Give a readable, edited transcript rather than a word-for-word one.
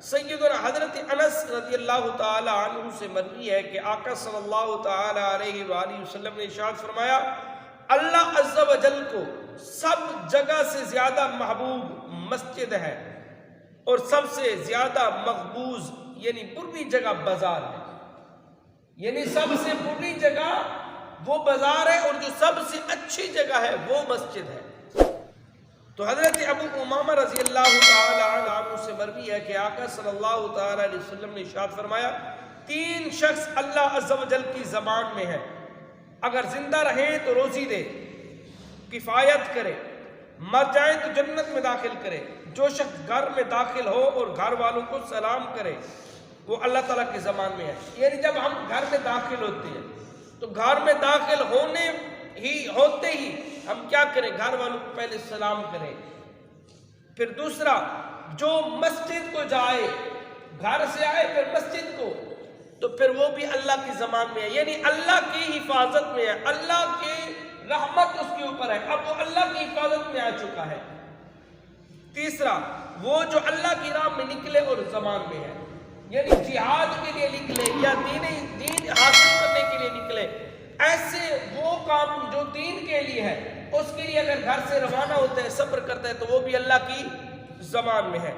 سیدنا حضرت انس رضی اللہ تعالی عنہ سے مروی ہے کہ آقا صلی اللہ تعالی علیہ وآلہ وسلم نے ارشاد فرمایا اللہ عز و جل کو سب جگہ سے زیادہ محبوب مسجد ہے اور سب سے زیادہ مقبوض یعنی بری جگہ بازار ہے. یعنی سب سے بری جگہ وہ بازار ہے اور جو سب سے اچھی جگہ ہے وہ مسجد ہے. تو حضرت ابو امامہ رضی اللہ تعالی عنہ سے مروی ہے کہ آقا صلی اللہ تعالی علیہ وسلم نے ارشاد فرمایا 3 شخص اللہ عز و جل کی زبان میں ہے، اگر زندہ رہیں تو روزی دے، کفایت کرے، مر جائیں تو جنت میں داخل کرے. جو شخص گھر میں داخل ہو اور گھر والوں کو سلام کرے وہ اللہ تعالیٰ کی زبان میں ہے. یعنی جب ہم گھر میں داخل ہوتے ہیں تو گھر میں داخل ہوتے ہی ہم کیا کریں؟ گھر والوں کو پہلے سلام کریں. پھر دوسرا جو مسجد کو جائے، گھر سے آئے پھر مسجد کو، تو پھر وہ بھی اللہ کی زبان میں ہے، یعنی اللہ کی حفاظت میں ہے، اللہ کی رحمت اس کے اوپر ہے، اب وہ اللہ کی حفاظت میں آ چکا ہے. تیسرا وہ جو اللہ کی راہ میں نکلے اور زبان میں ہے، یعنی جہاد کے لیے نکلے یا دین حاصل کرنے کے لیے نکلے. ایسے وہ کام جو دین کے لیے ہے اس کے لیے اگر گھر سے روانہ ہوتا ہے، صبر کرتا ہے، تو وہ بھی اللہ کی زبان میں ہے.